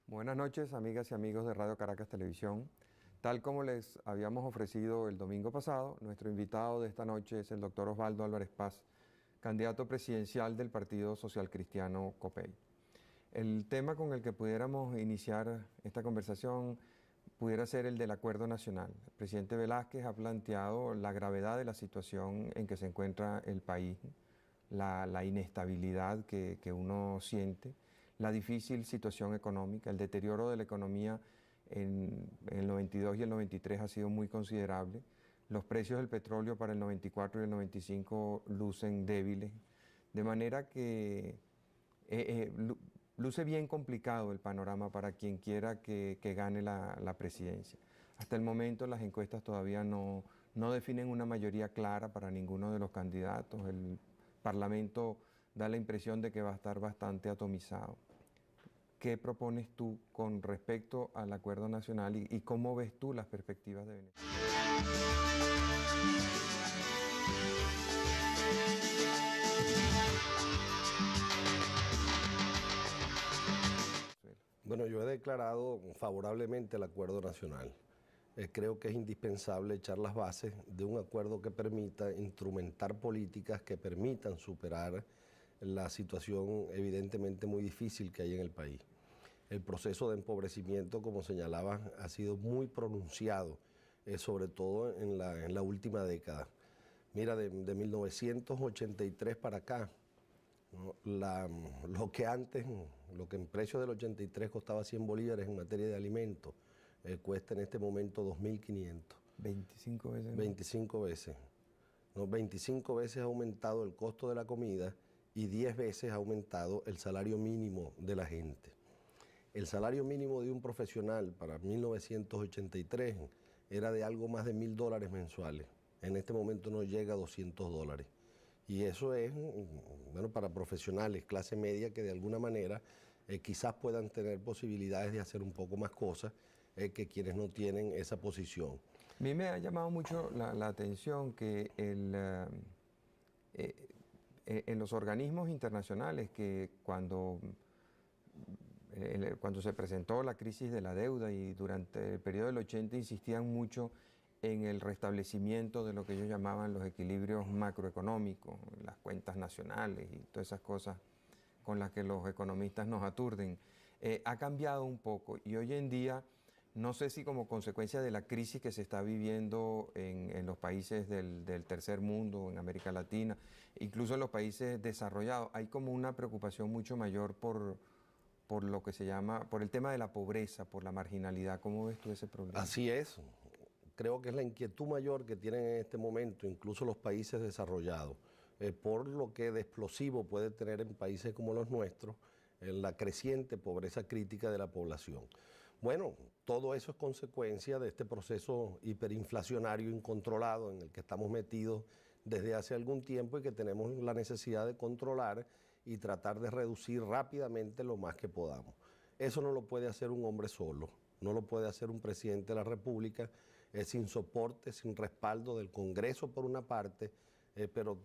Buenas noches, amigas y amigos de Radio Caracas Televisión. Tal como les habíamos ofrecido el domingo pasado, nuestro invitado de esta noche es el doctor Osvaldo Álvarez Paz, candidato presidencial del Partido Social Cristiano COPEI. El tema con el que pudiéramos iniciar esta conversación pudiera ser el del Acuerdo Nacional. El presidente Velázquez ha planteado la gravedad de la situación en que se encuentra el país, la inestabilidad que uno siente, la difícil situación económica, el deterioro de la economía en el 92 y el 93 ha sido muy considerable. Los precios del petróleo para el 94 y el 95 lucen débiles, de manera que luce bien complicado el panorama para quien quiera que gane la presidencia. Hasta el momento las encuestas todavía no definen una mayoría clara para ninguno de los candidatos. El Parlamento da la impresión de que va a estar bastante atomizado. ¿Qué propones tú con respecto al Acuerdo Nacional y cómo ves tú las perspectivas de Venezuela? Bueno, yo he declarado favorablemente el Acuerdo Nacional. Creo que es indispensable echar las bases de un acuerdo que permita instrumentar políticas que permitan superar la situación evidentemente muy difícil que hay en el país. El proceso de empobrecimiento, como señalaba, ha sido muy pronunciado, sobre todo en la última década. Mira, de 1983 para acá, ¿no? Lo que en precio del 83 costaba 100 bolívares en materia de alimentos, cuesta en este momento 2.500. 25 veces. 25 veces. ¿No? 25 veces ha aumentado el costo de la comida y 10 veces ha aumentado el salario mínimo de la gente. El salario mínimo de un profesional para 1983 era de algo más de $1.000 mensuales. En este momento no llega a $200. Y eso es, bueno, para profesionales, clase media, que de alguna manera quizás puedan tener posibilidades de hacer un poco más cosas que quienes no tienen esa posición. A mí me ha llamado mucho la atención que en los organismos internacionales que cuando se presentó la crisis de la deuda y durante el periodo del 80 insistían mucho en el restablecimiento de lo que ellos llamaban los equilibrios macroeconómicos, las cuentas nacionales y todas esas cosas con las que los economistas nos aturden. Ha cambiado un poco y hoy en día, no sé si como consecuencia de la crisis que se está viviendo en los países del tercer mundo, en América Latina, incluso en los países desarrollados, hay como una preocupación mucho mayor por lo que se llama, por el tema de la pobreza, por la marginalidad. ¿Cómo ves tú ese problema? Así es. Creo que es la inquietud mayor que tienen en este momento, incluso los países desarrollados, por lo que de explosivo puede tener en países como los nuestros la creciente pobreza crítica de la población. Bueno, todo eso es consecuencia de este proceso hiperinflacionario incontrolado en el que estamos metidos desde hace algún tiempo y que tenemos la necesidad de controlar y tratar de reducir rápidamente lo más que podamos. Eso no lo puede hacer un hombre solo, no lo puede hacer un presidente de la República, sin soporte, sin respaldo del Congreso por una parte, pero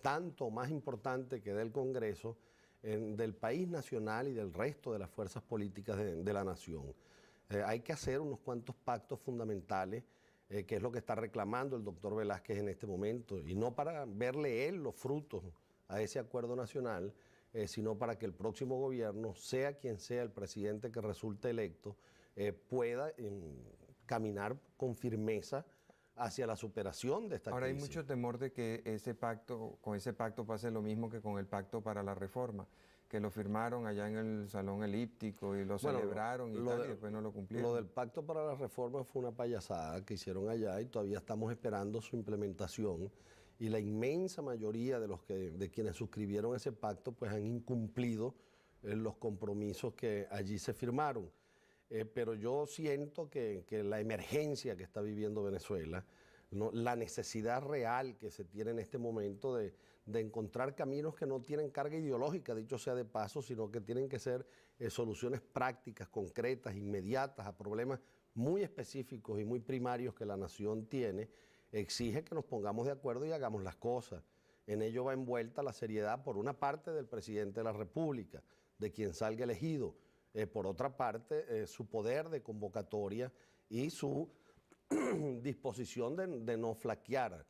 tanto más importante que del Congreso, del país nacional y del resto de las fuerzas políticas de la nación. Hay que hacer unos cuantos pactos fundamentales, que es lo que está reclamando el doctor Velázquez en este momento, y no para verle él los frutos a ese acuerdo nacional, sino para que el próximo gobierno, sea quien sea el presidente que resulte electo, pueda caminar con firmeza hacia la superación de esta crisis. Ahora hay mucho temor de que con ese pacto pase lo mismo que con el pacto para la reforma, que lo firmaron allá en el Salón Elíptico y lo celebraron y después no lo cumplieron. Lo del pacto para la reforma fue una payasada que hicieron allá y todavía estamos esperando su implementación. Y la inmensa mayoría de quienes suscribieron ese pacto pues han incumplido los compromisos que allí se firmaron. Pero yo siento que la emergencia que está viviendo Venezuela, ¿no? La necesidad real que se tiene en este momento de encontrar caminos que no tienen carga ideológica, dicho sea de paso, sino que tienen que ser soluciones prácticas, concretas, inmediatas a problemas muy específicos y muy primarios que la nación tiene, exige que nos pongamos de acuerdo y hagamos las cosas. En ello va envuelta la seriedad, por una parte, del presidente de la República, de quien salga elegido. Por otra parte, su poder de convocatoria y su disposición de no flaquear.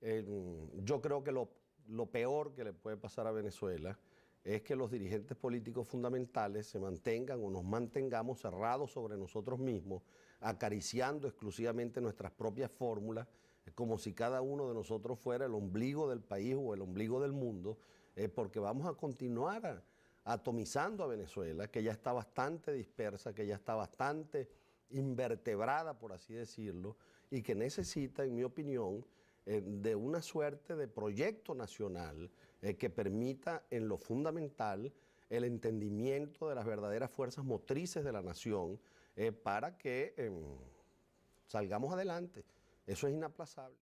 Yo creo que lo peor que le puede pasar a Venezuela es que los dirigentes políticos fundamentales se mantengan o nos mantengamos cerrados sobre nosotros mismos, acariciando exclusivamente nuestras propias fórmulas, como si cada uno de nosotros fuera el ombligo del país o el ombligo del mundo, porque vamos a continuar atomizando a Venezuela, que ya está bastante dispersa, que ya está bastante invertebrada, por así decirlo, y que necesita, en mi opinión, de una suerte de proyecto nacional que permita en lo fundamental el entendimiento de las verdaderas fuerzas motrices de la nación para que salgamos adelante. Eso es inaplazable.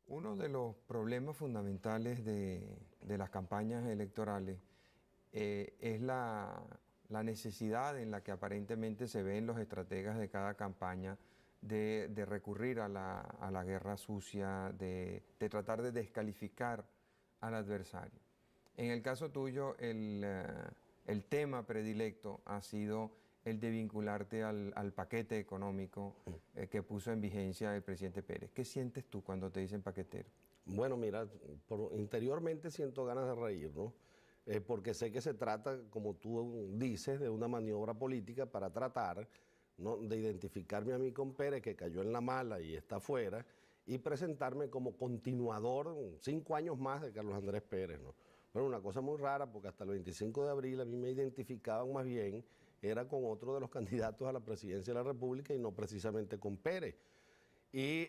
Uno de los problemas fundamentales de las campañas electorales es la necesidad en la que aparentemente se ven los estrategas de cada campaña de recurrir a la guerra sucia, de tratar de descalificar al adversario. En el caso tuyo, el tema predilecto ha sido el de vincularte al paquete económico que puso en vigencia el presidente Pérez. ¿Qué sientes tú cuando te dicen paquetero? Bueno, mira, interiormente siento ganas de reír, ¿no? Porque sé que se trata, como tú dices, de una maniobra política para tratar, ¿no?, de identificarme a mí con Pérez, que cayó en la mala y está fuera, y presentarme como continuador 5 años más de Carlos Andrés Pérez, ¿no? Bueno, una cosa muy rara, porque hasta el 25 de abril a mí me identificaban más bien, era con otro de los candidatos a la presidencia de la República y no precisamente con Pérez. Y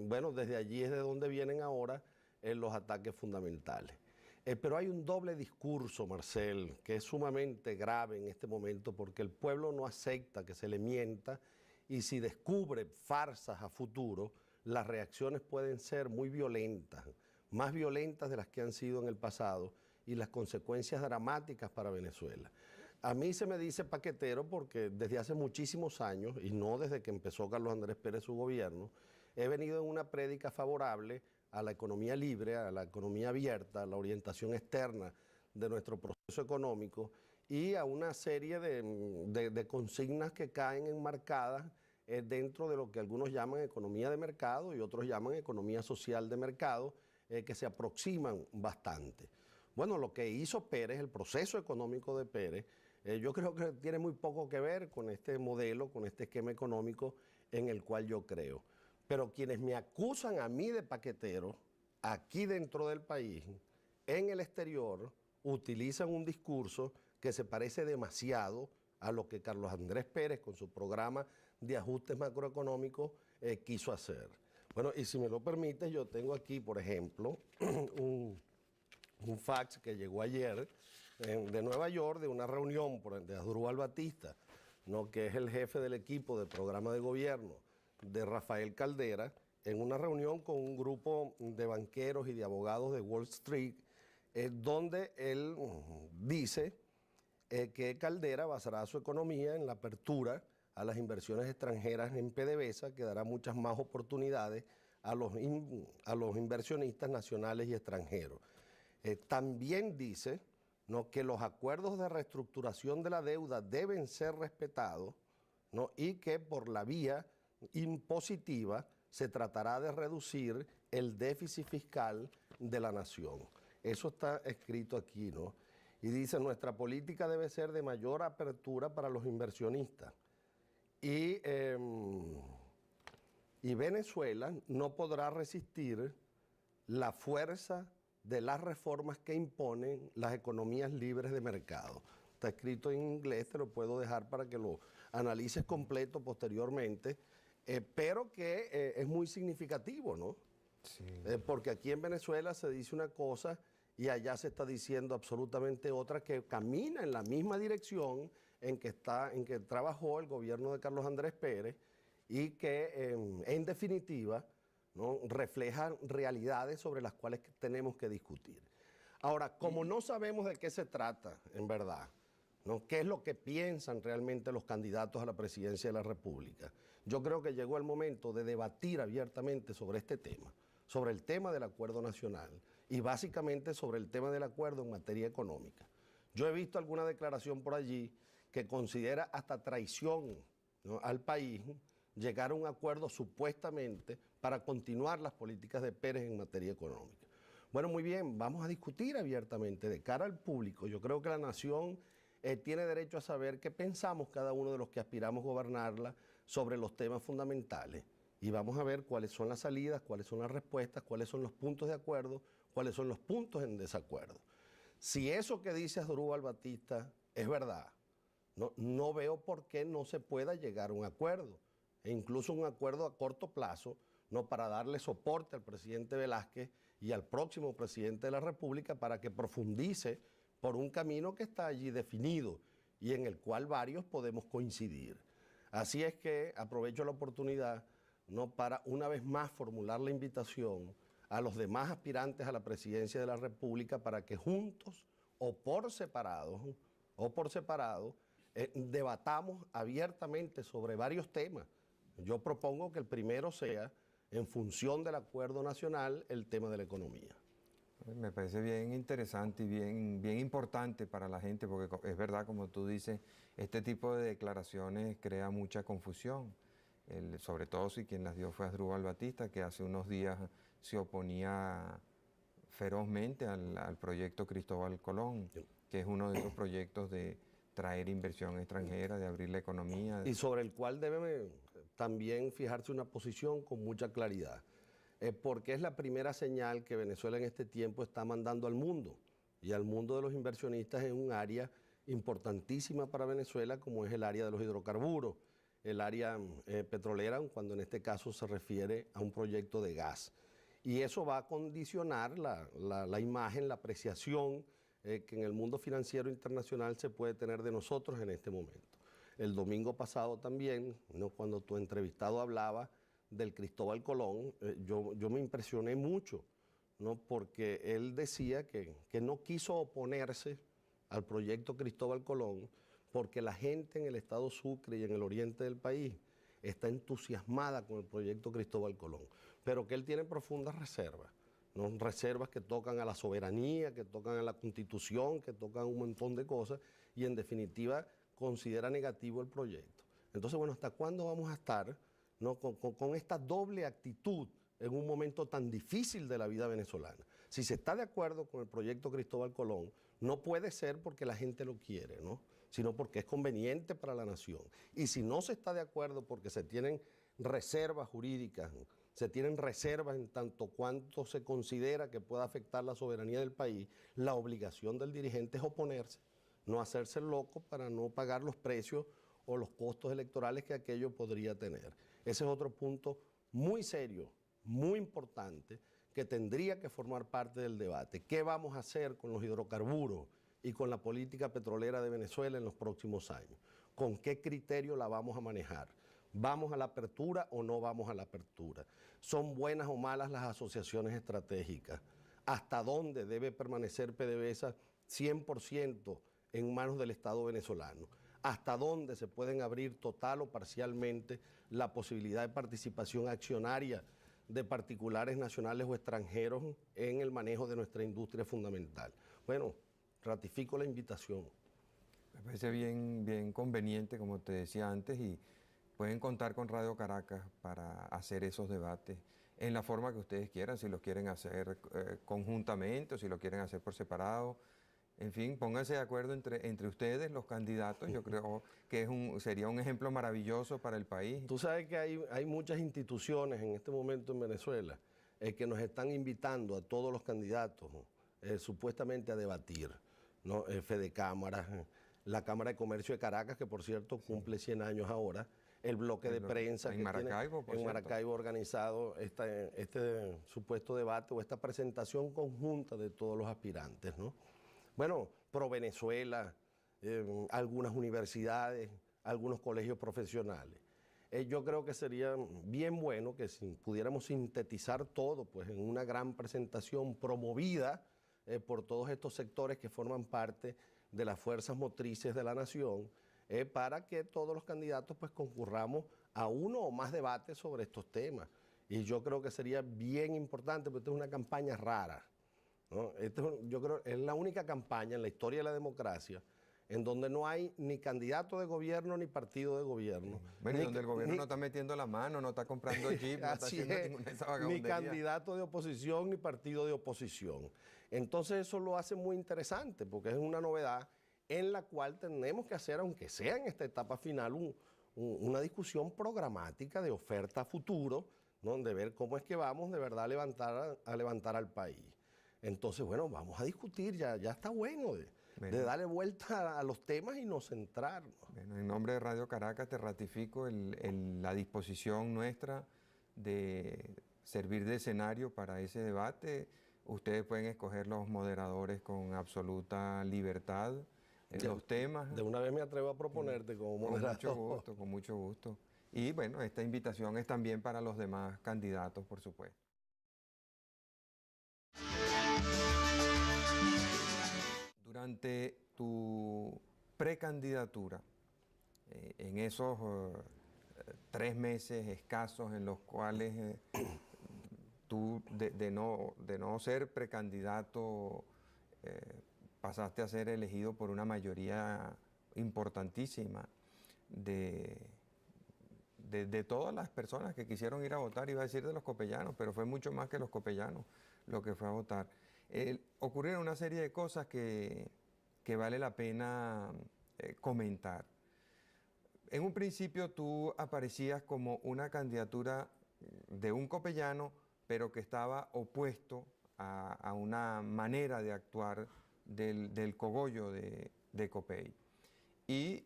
bueno, desde allí es de donde vienen ahora los ataques fundamentales. Pero hay un doble discurso, Marcel, que es sumamente grave en este momento porque el pueblo no acepta que se le mienta y si descubre farsas a futuro, las reacciones pueden ser muy violentas, más violentas de las que han sido en el pasado y las consecuencias dramáticas para Venezuela. A mí se me dice paquetero porque desde hace muchísimos años, y no desde que empezó Carlos Andrés Pérez su gobierno, he venido en una prédica favorable a la economía libre, a la economía abierta, a la orientación externa de nuestro proceso económico y a una serie de consignas que caen enmarcadas dentro de lo que algunos llaman economía de mercado y otros llaman economía social de mercado, que se aproximan bastante. Bueno, lo que hizo Pérez, el proceso económico de Pérez, yo creo que tiene muy poco que ver con este modelo, con este esquema económico en el cual yo creo. Pero quienes me acusan a mí de paquetero, aquí dentro del país, en el exterior, utilizan un discurso que se parece demasiado a lo que Carlos Andrés Pérez, con su programa de ajustes macroeconómicos, quiso hacer. Bueno, y si me lo permites, yo tengo aquí, por ejemplo, un fax que llegó ayer de Nueva York, de una reunión de Asdrúbal Batista, ¿no?, que es el jefe del equipo de programa de gobierno de Rafael Caldera, en una reunión con un grupo de banqueros y de abogados de Wall Street, donde él dice que Caldera basará su economía en la apertura a las inversiones extranjeras en PDVSA, que dará muchas más oportunidades a los inversionistas nacionales y extranjeros. También dice, ¿no?, que los acuerdos de reestructuración de la deuda deben ser respetados, ¿no?, y que por la vía impositiva se tratará de reducir el déficit fiscal de la nación. Eso está escrito aquí, ¿no? Y dice, nuestra política debe ser de mayor apertura para los inversionistas. Y Venezuela no podrá resistir la fuerza de las reformas que imponen las economías libres de mercado. Está escrito en inglés, te lo puedo dejar para que lo analices completo posteriormente, pero que es muy significativo, ¿no? Sí. Porque aquí en Venezuela se dice una cosa y allá se está diciendo absolutamente otra que camina en la misma dirección en que trabajó el gobierno de Carlos Andrés Pérez y que en definitiva, ¿no?, reflejan realidades sobre las cuales tenemos que discutir. Ahora, como no sabemos de qué se trata, en verdad, ¿no?, qué es lo que piensan realmente los candidatos a la presidencia de la República, yo creo que llegó el momento de debatir abiertamente sobre este tema, sobre el tema del acuerdo nacional, y básicamente sobre el tema del acuerdo en materia económica. Yo he visto alguna declaración por allí que considera hasta traición, ¿no?, al país llegar a un acuerdo supuestamente para continuar las políticas de Pérez en materia económica. Bueno, muy bien, vamos a discutir abiertamente de cara al público. Yo creo que la nación tiene derecho a saber qué pensamos cada uno de los que aspiramos a gobernarla sobre los temas fundamentales. Y vamos a ver cuáles son las salidas, cuáles son las respuestas, cuáles son los puntos de acuerdo, cuáles son los puntos en desacuerdo. Si eso que dice Asdrúbal Batista es verdad, no veo por qué no se pueda llegar a un acuerdo, e incluso un acuerdo a corto plazo, no, para darle soporte al presidente Velázquez y al próximo presidente de la República para que profundice por un camino que está allí definido y en el cual varios podemos coincidir. Así es que aprovecho la oportunidad, ¿no?, para una vez más formular la invitación a los demás aspirantes a la presidencia de la República para que juntos o por separado, debatamos abiertamente sobre varios temas. Yo propongo que el primero sea, en función del acuerdo nacional, el tema de la economía. Me parece bien interesante y bien importante para la gente, porque es verdad, como tú dices, este tipo de declaraciones crea mucha confusión, sobre todo si quien las dio fue Asdrúbal Batista, que hace unos días se oponía ferozmente al proyecto Cristóbal Colón, que es uno de esos proyectos de traer inversión extranjera, de abrir la economía. Y sobre el cual debe también fijarse una posición con mucha claridad, porque es la primera señal que Venezuela en este tiempo está mandando al mundo, y al mundo de los inversionistas en un área importantísima para Venezuela, como es el área de los hidrocarburos, el área petrolera, cuando en este caso se refiere a un proyecto de gas. Y eso va a condicionar la imagen, la apreciación que en el mundo financiero internacional se puede tener de nosotros en este momento. El domingo pasado también, ¿no?, cuando tu entrevistado hablaba del Cristóbal Colón, yo me impresioné mucho, ¿no?, porque él decía que no quiso oponerse al proyecto Cristóbal Colón porque la gente en el estado Sucre y en el oriente del país está entusiasmada con el proyecto Cristóbal Colón, pero que él tiene profundas reservas, ¿no?, reservas que tocan a la soberanía, que tocan a la Constitución, que tocan un montón de cosas, y en definitiva considera negativo el proyecto. Entonces, bueno, ¿hasta cuándo vamos a estar, ¿no?, con esta doble actitud en un momento tan difícil de la vida venezolana? Si se está de acuerdo con el proyecto Cristóbal Colón, no puede ser porque la gente lo quiere, ¿no?, sino porque es conveniente para la nación. Y si no se está de acuerdo porque se tienen reservas jurídicas, se tienen reservas en tanto cuanto se considera que pueda afectar la soberanía del país, la obligación del dirigente es oponerse, no hacerse loco para no pagar los precios o los costos electorales que aquello podría tener. Ese es otro punto muy serio, muy importante, que tendría que formar parte del debate. ¿Qué vamos a hacer con los hidrocarburos y con la política petrolera de Venezuela en los próximos años? ¿Con qué criterio la vamos a manejar? ¿Vamos a la apertura o no vamos a la apertura? ¿Son buenas o malas las asociaciones estratégicas? ¿Hasta dónde debe permanecer PDVSA 100% en manos del Estado venezolano? ¿Hasta dónde se pueden abrir total o parcialmente la posibilidad de participación accionaria de particulares nacionales o extranjeros en el manejo de nuestra industria fundamental? Bueno, ratifico la invitación. Me parece bien conveniente, como te decía antes, y pueden contar con Radio Caracas para hacer esos debates en la forma que ustedes quieran, si los quieren hacer conjuntamente o si lo quieren hacer por separado. En fin, pónganse de acuerdo entre ustedes, los candidatos. Yo creo que sería un ejemplo maravilloso para el país. Tú sabes que hay muchas instituciones en este momento en Venezuela que nos están invitando a todos los candidatos supuestamente a debatir, ¿no? Fedecámaras, la Cámara de Comercio de Caracas, que por cierto cumple 100 años ahora, el bloque de prensa en Maracaibo, en Maracaibo organizado este supuesto debate o esta presentación conjunta de todos los aspirantes, ¿no? Bueno, Pro Venezuela, algunas universidades, algunos colegios profesionales. Yo creo que sería bien bueno que pudiéramos sintetizar todo pues, en una gran presentación promovida por todos estos sectores que forman parte de las fuerzas motrices de la nación, para que todos los candidatos pues, concurramos a uno o más debates sobre estos temas. Y yo creo que sería bien importante, porque esta es una campaña rara. ¿no? Yo creo que es la única campaña en la historia de la democracia en donde no hay ni candidato de gobierno ni partido de gobierno. Bueno, y donde el gobierno no está metiendo la mano, no está comprando jeep, no está Así haciendo es, ninguna de esas ni vagabunderías. candidato de oposición ni partido de oposición. Entonces eso lo hace muy interesante porque es una novedad en la cual tenemos que hacer, aunque sea en esta etapa final, una discusión programática de oferta a futuro, ¿no? De ver cómo es que vamos de verdad a levantar al país. Entonces, bueno, vamos a discutir, ya está bueno de darle vuelta a los temas y nos centrarnos. Bueno, en nombre de Radio Caracas te ratifico la disposición nuestra de servir de escenario para ese debate. Ustedes pueden escoger los moderadores con absoluta libertad en los temas. De una vez me atrevo a proponerte como moderador. Con mucho gusto, con mucho gusto. Y bueno, esta invitación es también para los demás candidatos, por supuesto. Durante tu precandidatura, en esos 3 meses escasos en los cuales tú de no ser precandidato pasaste a ser elegido por una mayoría importantísima de todas las personas que quisieron ir a votar, iba a decir de los copellanos, pero fue mucho más que los copellanos lo que fue a votar. Ocurrieron una serie de cosas que vale la pena comentar. En un principio tú aparecías como una candidatura de un copellano, pero que estaba opuesto a una manera de actuar del cogollo de Copey. Y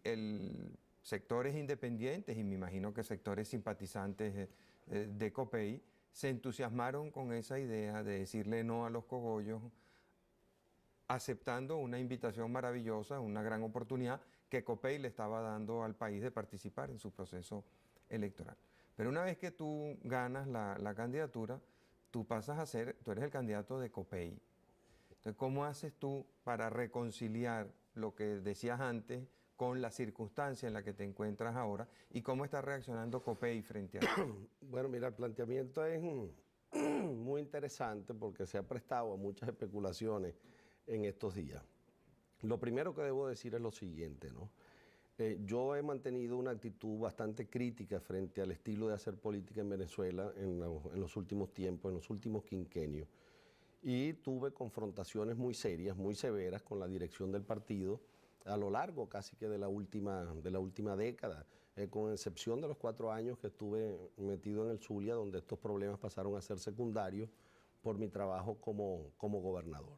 sectores independientes, y me imagino que sectores simpatizantes de Copey, se entusiasmaron con esa idea de decirle no a los cogollos, aceptando una invitación maravillosa, una gran oportunidad que Copey le estaba dando al país de participar en su proceso electoral. Pero una vez que tú ganas la candidatura, tú eres el candidato de Copey. Entonces, ¿cómo haces tú para reconciliar lo que decías antes con la circunstancia en la que te encuentras ahora y cómo está reaccionando Copey frente a eso? Bueno, mira, el planteamiento es muy interesante porque se ha prestado a muchas especulaciones en estos días. Lo primero que debo decir es lo siguiente, ¿no? Yo he mantenido una actitud bastante crítica frente al estilo de hacer política en Venezuela en los últimos tiempos, en los últimos quinquenios. Y tuve confrontaciones muy serias, muy severas con la dirección del partido a lo largo casi que de la última década, con excepción de los 4 años que estuve metido en el Zulia, donde estos problemas pasaron a ser secundarios por mi trabajo como gobernador.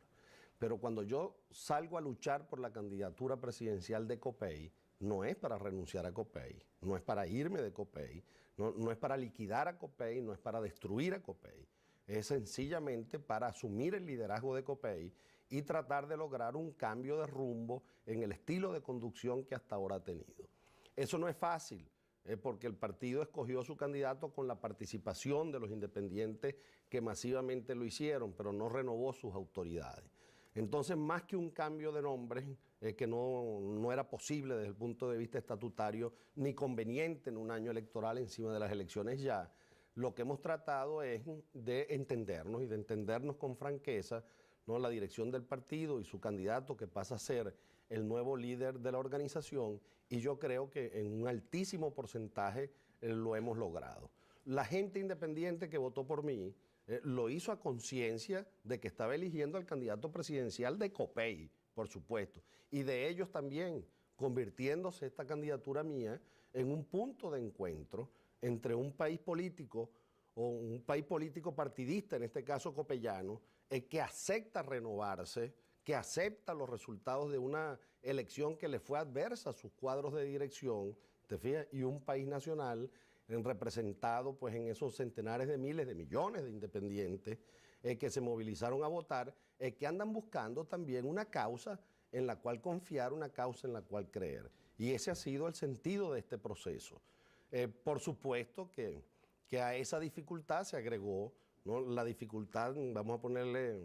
Pero cuando yo salgo a luchar por la candidatura presidencial de Copey, no es para renunciar a Copey, no es para irme de Copey, no es para liquidar a Copey, no es para destruir a Copey. Es sencillamente para asumir el liderazgo de Copey y tratar de lograr un cambio de rumbo en el estilo de conducción que hasta ahora ha tenido. Eso no es fácil, porque el partido escogió a su candidato con la participación de los independientes que masivamente lo hicieron, pero no renovó sus autoridades. Entonces, más que un cambio de nombre, que no era posible desde el punto de vista estatutario, ni conveniente en un año electoral encima de las elecciones ya, lo que hemos tratado es de entendernos y de entendernos con franqueza, ¿no? La dirección del partido y su candidato que pasa a ser el nuevo líder de la organización, y yo creo que en un altísimo porcentaje lo hemos logrado. La gente independiente que votó por mí lo hizo a conciencia de que estaba eligiendo al candidato presidencial de Copey, por supuesto, y de ellos también, convirtiéndose esta candidatura mía en un punto de encuentro entre un país político o un país político partidista, en este caso copellano, que acepta renovarse, que acepta los resultados de una elección que le fue adversa a sus cuadros de dirección, ¿te fijas? Y un país nacional representado pues, en esos centenares de miles de millones de independientes que se movilizaron a votar, que andan buscando también una causa en la cual confiar, una causa en la cual creer. Y ese ha sido el sentido de este proceso. Por supuesto que a esa dificultad se agregó, ¿no? La dificultad, vamos a ponerle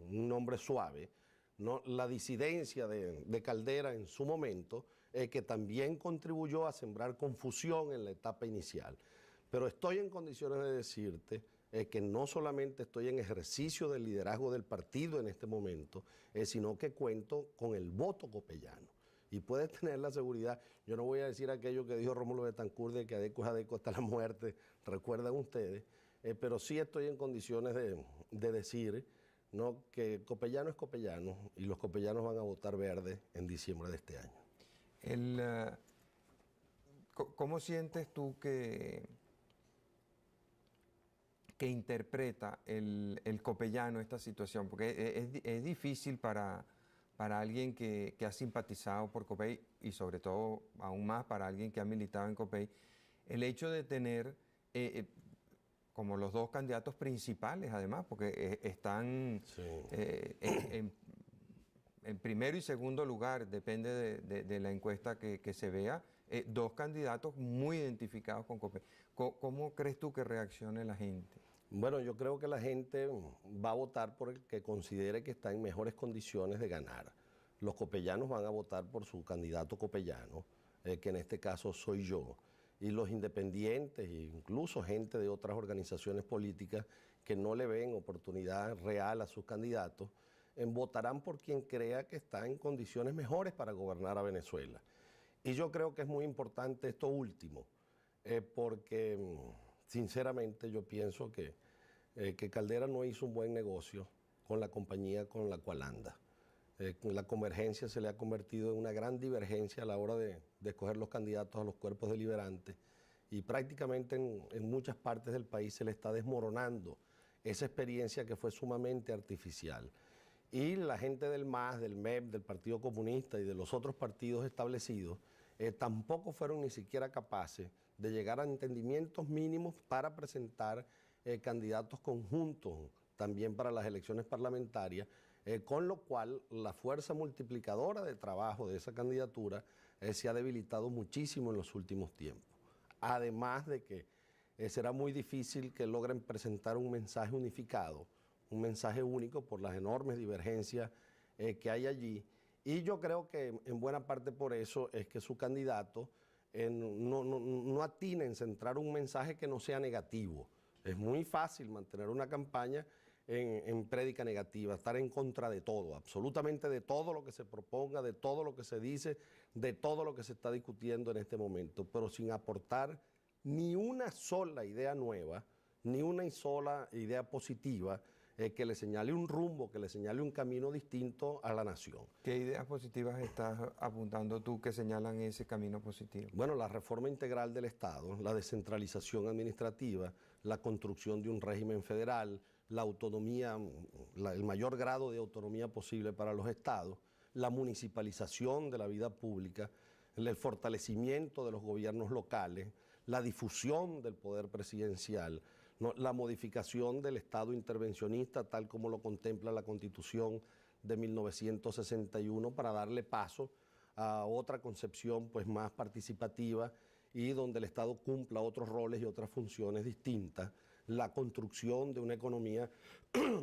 un nombre suave, ¿no? La disidencia de Caldera en su momento, que también contribuyó a sembrar confusión en la etapa inicial. Pero estoy en condiciones de decirte, que no solamente estoy en ejercicio del liderazgo del partido en este momento, sino que cuento con el voto copellano. Y puedes tener la seguridad, yo no voy a decir aquello que dijo Rómulo Betancourt de que adeco es adeco hasta la muerte, recuerdan ustedes, pero sí estoy en condiciones de decir, ¿no?, que Copellano es Copellano y los copellanos van a votar verde en diciembre de este año. ¿Cómo sientes tú que interpreta el copellano esta situación? Porque es difícil para alguien que ha simpatizado por Copey y sobre todo aún más para alguien que ha militado en Copey, el hecho de tener como los dos candidatos principales además, porque están Sí. En primero y segundo lugar, depende de la encuesta que se vea, dos candidatos muy identificados con Copey. ¿Cómo crees tú que reaccione la gente? Bueno, yo creo que la gente va a votar por el que considere que está en mejores condiciones de ganar. Los copellanos van a votar por su candidato copellano, que en este caso soy yo. Y los independientes, e incluso gente de otras organizaciones políticas que no le ven oportunidad real a sus candidatos, votarán por quien crea que está en condiciones mejores para gobernar a Venezuela. Y yo creo que es muy importante esto último, porque sinceramente yo pienso que Caldera no hizo un buen negocio con la compañía con la cual anda. La convergencia se le ha convertido en una gran divergencia a la hora de escoger los candidatos a los cuerpos deliberantes y prácticamente en muchas partes del país se le está desmoronando esa experiencia que fue sumamente artificial. Y la gente del MAS, del MEP, del Partido Comunista y de los otros partidos establecidos tampoco fueron ni siquiera capaces de llegar a entendimientos mínimos para presentar candidatos conjuntos también para las elecciones parlamentarias, con lo cual la fuerza multiplicadora de trabajo de esa candidatura se ha debilitado muchísimo en los últimos tiempos. Además de que será muy difícil que logren presentar un mensaje unificado, un mensaje único por las enormes divergencias que hay allí. Y yo creo que en buena parte por eso es que su candidato no atina en centrar un mensaje que no sea negativo. Es muy fácil mantener una campaña en prédica negativa, estar en contra de todo, absolutamente de todo lo que se proponga, de todo lo que se dice, de todo lo que se está discutiendo en este momento, pero sin aportar ni una sola idea nueva, ni una sola idea positiva que le señale un rumbo, que le señale un camino distinto a la nación. ¿Qué ideas positivas estás apuntando tú que señalan ese camino positivo? Bueno, la reforma integral del Estado, la descentralización administrativa, la construcción de un régimen federal, la autonomía, el mayor grado de autonomía posible para los estados, la municipalización de la vida pública, el fortalecimiento de los gobiernos locales, la difusión del poder presidencial, ¿no?, la modificación del Estado intervencionista tal como lo contempla la Constitución de 1961 para darle paso a otra concepción pues más participativa y donde el Estado cumpla otros roles y otras funciones distintas, la construcción de una economía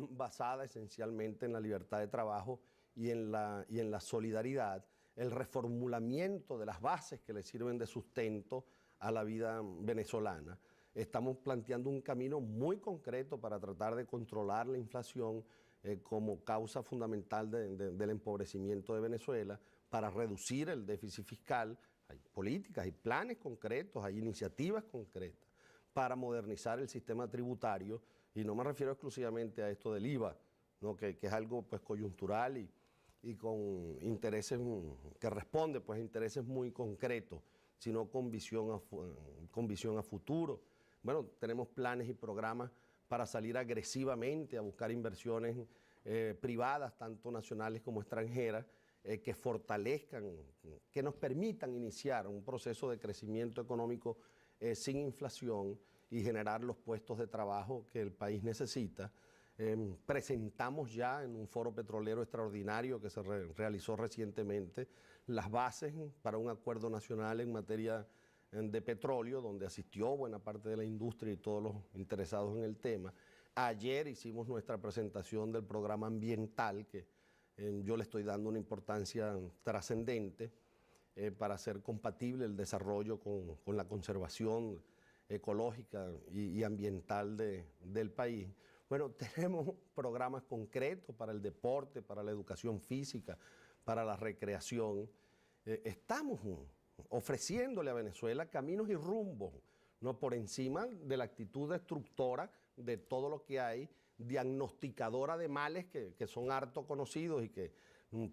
basada esencialmente en la libertad de trabajo y en la solidaridad, el reformulamiento de las bases que le sirven de sustento a la vida venezolana. Estamos planteando un camino muy concreto para tratar de controlar la inflación como causa fundamental del empobrecimiento de Venezuela, para reducir el déficit fiscal. Hay políticas, hay planes concretos, hay iniciativas concretas para modernizar el sistema tributario, y no me refiero exclusivamente a esto del IVA, ¿no?, que es algo pues coyuntural y con intereses que responde pues a intereses muy concretos, sino con visión a futuro. Bueno, tenemos planes y programas para salir agresivamente a buscar inversiones privadas, tanto nacionales como extranjeras, que fortalezcan, que nos permitan iniciar un proceso de crecimiento económico sin inflación y generar los puestos de trabajo que el país necesita. Presentamos ya en un foro petrolero extraordinario que se realizó recientemente las bases para un acuerdo nacional en materia de petróleo, donde asistió buena parte de la industria y todos los interesados en el tema. Ayer hicimos nuestra presentación del programa ambiental, que yo le estoy dando una importancia trascendente para hacer compatible el desarrollo con la conservación ecológica y ambiental del país. Bueno, tenemos programas concretos para el deporte, para la educación física, para la recreación. Estamos ofreciéndole a Venezuela caminos y rumbos, ¿no? Por encima de la actitud destructora de todo lo que hay, diagnosticadora de males que son harto conocidos y que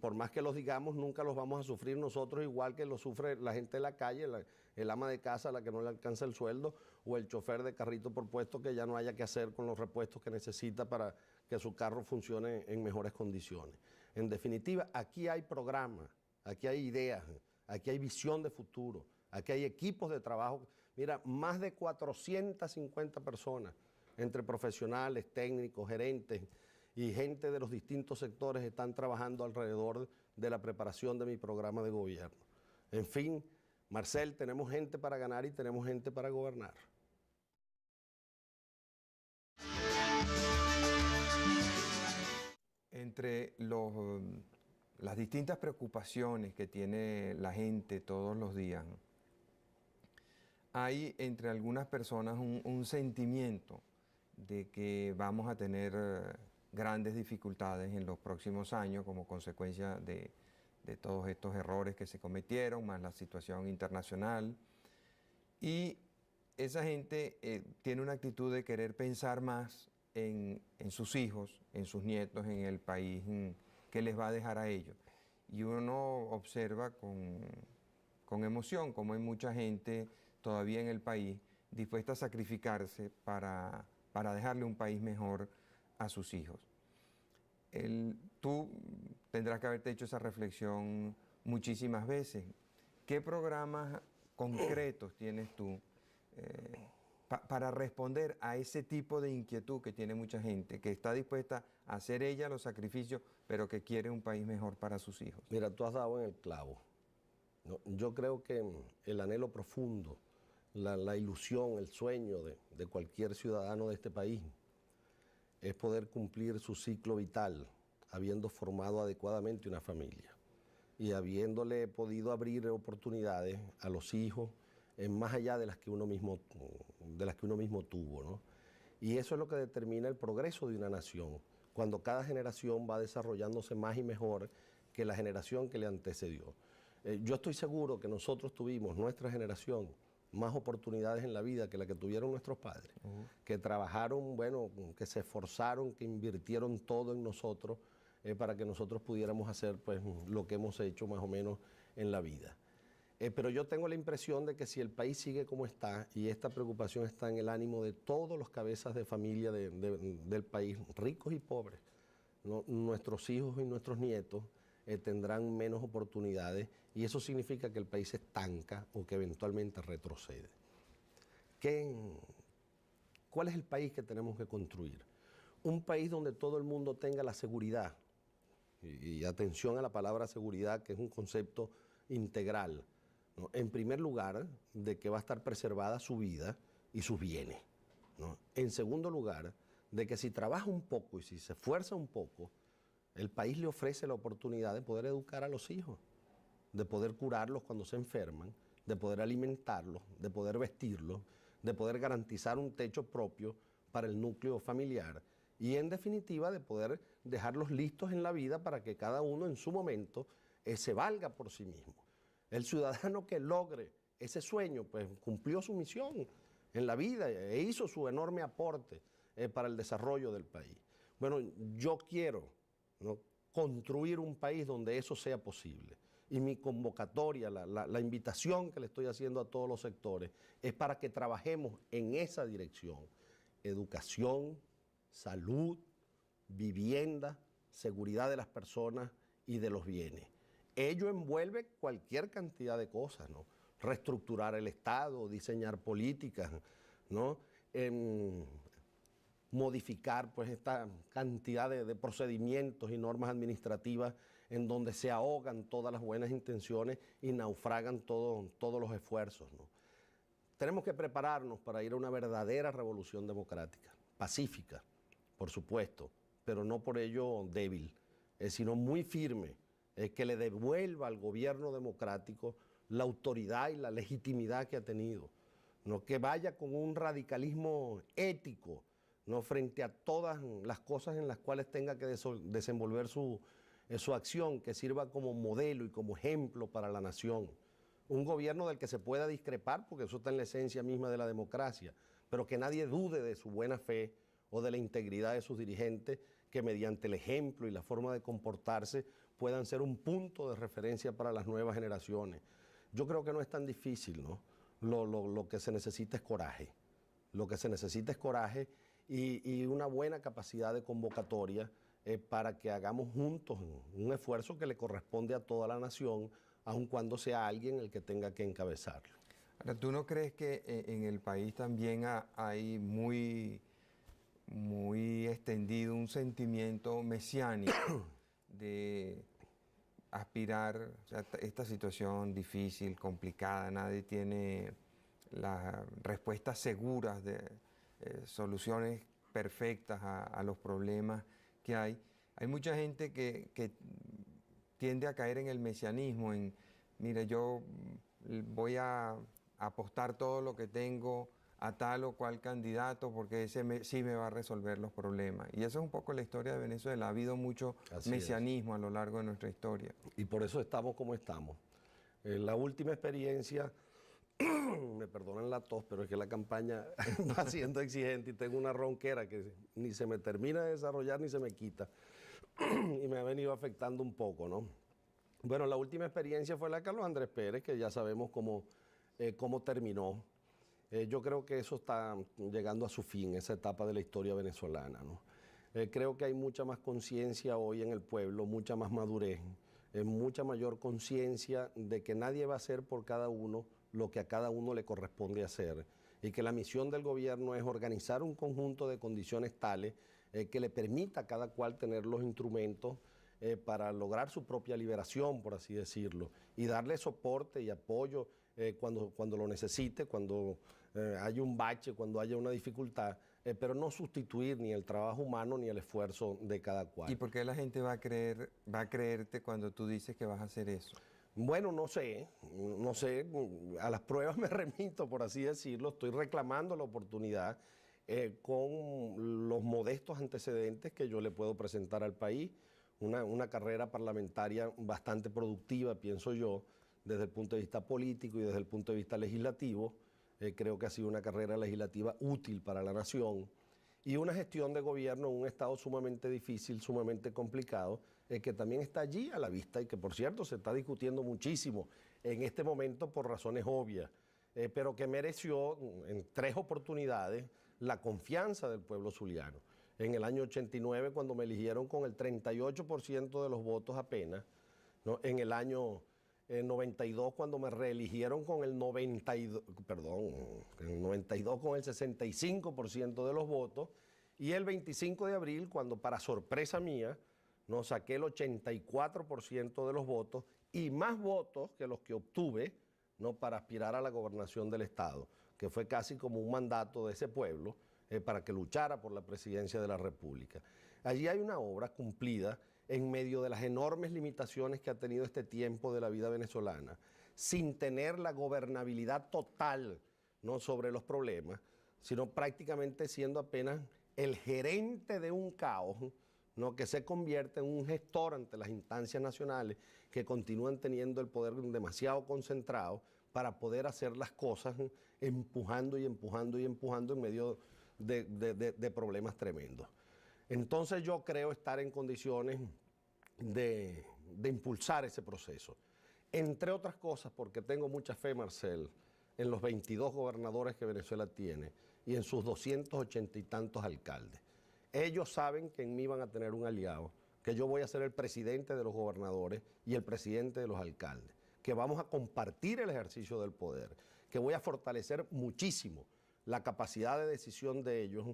por más que los digamos nunca los vamos a sufrir nosotros igual que lo sufre la gente de la calle, el ama de casa a la que no le alcanza el sueldo o el chofer de carrito por puesto que ya no haya que hacer con los repuestos que necesita para que su carro funcione en mejores condiciones. En definitiva, aquí hay programas, aquí hay ideas, aquí hay visión de futuro, aquí hay equipos de trabajo. Mira, más de 450 personas, entre profesionales, técnicos, gerentes y gente de los distintos sectores están trabajando alrededor de la preparación de mi programa de gobierno. En fin, Marcel, tenemos gente para ganar y tenemos gente para gobernar. Entre las distintas preocupaciones que tiene la gente todos los días, hay entre algunas personas un sentimiento de que vamos a tener grandes dificultades en los próximos años como consecuencia de todos estos errores que se cometieron, más la situación internacional. Y esa gente tiene una actitud de querer pensar más en sus hijos, en sus nietos, en el país que les va a dejar a ellos. Y uno observa con emoción cómo hay mucha gente todavía en el país dispuesta a sacrificarse para dejarle un país mejor a sus hijos. Tú tendrás que haberte hecho esa reflexión muchísimas veces. ¿Qué programas concretos tienes tú para responder a ese tipo de inquietud que tiene mucha gente, que está dispuesta a hacer ella los sacrificios, pero que quiere un país mejor para sus hijos? Mira, tú has dado en el clavo, ¿no? Yo creo que el anhelo profundo, la ilusión, el sueño de cualquier ciudadano de este país es poder cumplir su ciclo vital habiendo formado adecuadamente una familia y habiéndole podido abrir oportunidades a los hijos más allá de las que uno mismo tuvo, ¿no? Y eso es lo que determina el progreso de una nación, cuando cada generación va desarrollándose más y mejor que la generación que le antecedió. Yo estoy seguro que nosotros tuvimos, nuestra generación, más oportunidades en la vida que la que tuvieron nuestros padres, que trabajaron, bueno, que se esforzaron, que invirtieron todo en nosotros para que nosotros pudiéramos hacer pues lo que hemos hecho más o menos en la vida. Pero yo tengo la impresión de que si el país sigue como está, y esta preocupación está en el ánimo de todos los cabezas de familia del país, ricos y pobres, ¿no? Nuestros hijos y nuestros nietos tendrán menos oportunidades y eso significa que el país se estanca o que eventualmente retrocede. ¿Cuál es el país que tenemos que construir? Un país donde todo el mundo tenga la seguridad, y atención a la palabra seguridad, que es un concepto integral, ¿no? En primer lugar, de que va a estar preservada su vida y sus bienes, ¿no? En segundo lugar, de que si trabaja un poco y si se esfuerza un poco, el país le ofrece la oportunidad de poder educar a los hijos, de poder curarlos cuando se enferman, de poder alimentarlos, de poder vestirlos, de poder garantizar un techo propio para el núcleo familiar y en definitiva de poder dejarlos listos en la vida para que cada uno en su momento se valga por sí mismo. El ciudadano que logre ese sueño pues cumplió su misión en la vida e hizo su enorme aporte para el desarrollo del país. Bueno, yo quiero, ¿no?, construir un país donde eso sea posible. Y mi convocatoria, la invitación que le estoy haciendo a todos los sectores es para que trabajemos en esa dirección. Educación, salud, vivienda, seguridad de las personas y de los bienes. Ello envuelve cualquier cantidad de cosas, ¿no? Reestructurar el Estado, diseñar políticas, ¿no? Modificar pues esta cantidad de procedimientos y normas administrativas en donde se ahogan todas las buenas intenciones y naufragan todos los esfuerzos, ¿no? Tenemos que prepararnos para ir a una verdadera revolución democrática, pacífica, por supuesto, pero no por ello débil, sino muy firme, que le devuelva al gobierno democrático la autoridad y la legitimidad que ha tenido. ¿no? Que vaya con un radicalismo ético, ¿no? Frente a todas las cosas en las cuales tenga que desenvolver su acción, que sirva como modelo y como ejemplo para la nación. Un gobierno del que se pueda discrepar, porque eso está en la esencia misma de la democracia, pero que nadie dude de su buena fe o de la integridad de sus dirigentes, que mediante el ejemplo y la forma de comportarse puedan ser un punto de referencia para las nuevas generaciones. Yo creo que no es tan difícil, ¿no? Lo que se necesita es coraje. Lo que se necesita es coraje y una buena capacidad de convocatoria para que hagamos juntos un esfuerzo que le corresponde a toda la nación, aun cuando sea alguien el que tenga que encabezarlo. Ahora, ¿tú no crees que en el país también hay muy extendido un sentimiento mesiánico de aspirar, o sea, esta situación difícil, complicada, nadie tiene las respuestas seguras de soluciones perfectas a los problemas que hay? Hay mucha gente que tiende a caer en el mesianismo, en, mire, yo voy a apostar todo lo que tengo a tal o cual candidato porque ese sí me va a resolver los problemas. Y eso es un poco la historia de Venezuela. Ha habido mucho mesianismo a lo largo de nuestra historia. Y por eso estamos como estamos. La última experiencia, me perdonan la tos, pero es que la campaña va siendo exigente y tengo una ronquera que ni se me termina de desarrollar ni se me quita. Y me ha venido afectando un poco, ¿no? Bueno, la última experiencia fue la de Carlos Andrés Pérez, que ya sabemos cómo terminó. Yo creo que eso está llegando a su fin, esa etapa de la historia venezolana, ¿no? Creo que hay mucha más conciencia hoy en el pueblo, mucha más madurez, mucha mayor conciencia de que nadie va a hacer por cada uno lo que a cada uno le corresponde hacer y que la misión del gobierno es organizar un conjunto de condiciones tales que le permita a cada cual tener los instrumentos para lograr su propia liberación, por así decirlo, y darle soporte y apoyo cuando lo necesite, cuando haya un bache, cuando haya una dificultad, pero no sustituir ni el trabajo humano ni el esfuerzo de cada cual. ¿Y por qué la gente va a creerte cuando tú dices que vas a hacer eso? Bueno, no sé, a las pruebas me remito, por así decirlo, estoy reclamando la oportunidad con los modestos antecedentes que yo le puedo presentar al país, una carrera parlamentaria bastante productiva, pienso yo, desde el punto de vista político y desde el punto de vista legislativo. Creo que ha sido una carrera legislativa útil para la nación y una gestión de gobierno en un estado sumamente difícil, sumamente complicado, que también está allí a la vista y que, por cierto, se está discutiendo muchísimo en este momento por razones obvias, pero que mereció en 3 oportunidades la confianza del pueblo zuliano. En el año 89, cuando me eligieron con el 38% de los votos apenas, ¿no? En el año 92, cuando me reeligieron con el 92 con el 65% de los votos, y el 25 de abril, cuando para sorpresa mía, no saqué el 84% de los votos y más votos que los que obtuve, ¿no? Para aspirar a la gobernación del Estado, que fue casi como un mandato de ese pueblo para que luchara por la presidencia de la República. Allí hay una obra cumplida en medio de las enormes limitaciones que ha tenido este tiempo de la vida venezolana, sin tener la gobernabilidad total, ¿no? Sobre los problemas, sino prácticamente siendo apenas el gerente de un caos, ¿no? Que se convierte en un gestor ante las instancias nacionales que continúan teniendo el poder demasiado concentrado para poder hacer las cosas empujando y empujando y empujando en medio de problemas tremendos. Entonces yo creo estar en condiciones de impulsar ese proceso. Entre otras cosas porque tengo mucha fe, Marcel, en los 22 gobernadores que Venezuela tiene y en sus 280 y tantos alcaldes. Ellos saben que en mí van a tener un aliado, que yo voy a ser el presidente de los gobernadores y el presidente de los alcaldes, que vamos a compartir el ejercicio del poder, que voy a fortalecer muchísimo la capacidad de decisión de ellos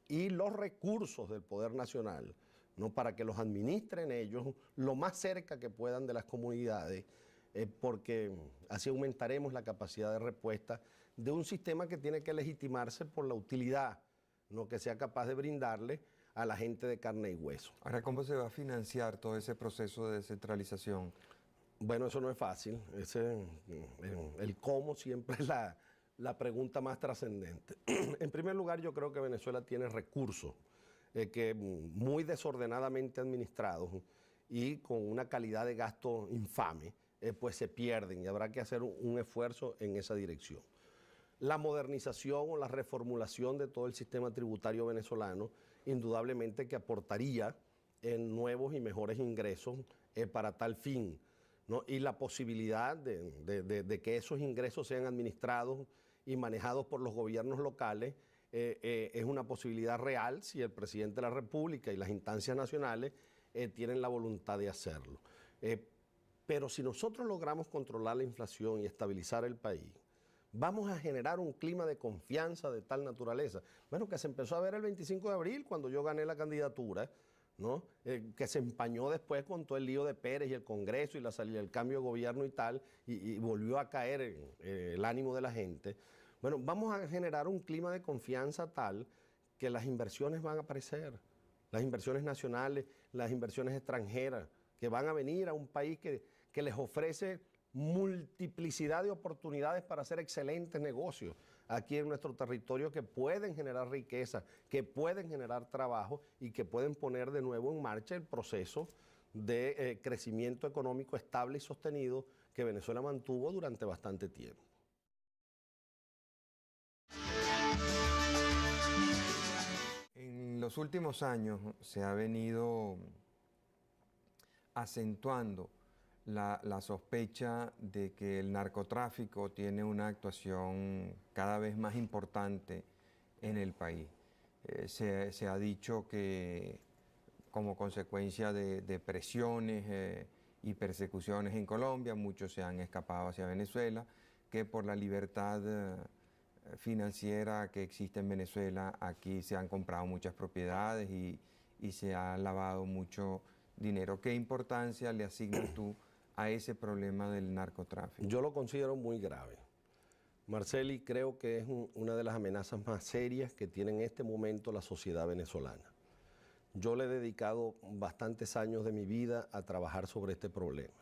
y los recursos del poder nacional, ¿no? Para que los administren ellos lo más cerca que puedan de las comunidades, porque así aumentaremos la capacidad de respuesta de un sistema que tiene que legitimarse por la utilidad, ¿no? Que sea capaz de brindarle a la gente de carne y hueso. Ahora, ¿cómo se va a financiar todo ese proceso de descentralización? Bueno, eso no es fácil. El cómo siempre es la pregunta más trascendente. En primer lugar, yo creo que Venezuela tiene recursos que muy desordenadamente administrados y con una calidad de gasto infame, pues se pierden y habrá que hacer un esfuerzo en esa dirección. La modernización o la reformulación de todo el sistema tributario venezolano, indudablemente que aportaría en nuevos y mejores ingresos para tal fin, ¿no? Y la posibilidad de que esos ingresos sean administrados y manejados por los gobiernos locales es una posibilidad real si el presidente de la República y las instancias nacionales tienen la voluntad de hacerlo. Pero si nosotros logramos controlar la inflación y estabilizar el país, vamos a generar un clima de confianza de tal naturaleza. Bueno, que se empezó a ver el 25 de abril cuando yo gané la candidatura, ¿no? Que se empañó después con todo el lío de Pérez y el Congreso y la salida del cambio de gobierno y tal, y volvió a caer el ánimo de la gente. Bueno, vamos a generar un clima de confianza tal que las inversiones van a aparecer, las inversiones nacionales, las inversiones extranjeras, que van a venir a un país que les ofrece multiplicidad de oportunidades para hacer excelentes negocios aquí en nuestro territorio que pueden generar riqueza, que pueden generar trabajo y que pueden poner de nuevo en marcha el proceso de crecimiento económico estable y sostenido que Venezuela mantuvo durante bastante tiempo. En los últimos años se ha venido acentuando la sospecha de que el narcotráfico tiene una actuación cada vez más importante en el país. Se ha dicho que como consecuencia de presiones y persecuciones en Colombia, muchos se han escapado hacia Venezuela, que por la libertad financiera que existe en Venezuela, aquí se han comprado muchas propiedades y se ha lavado mucho dinero. ¿Qué importancia le asignas tú a ese problema del narcotráfico? Yo lo considero muy grave. Marceli, creo que es una de las amenazas más serias que tiene en este momento la sociedad venezolana. Yo le he dedicado bastantes años de mi vida a trabajar sobre este problema.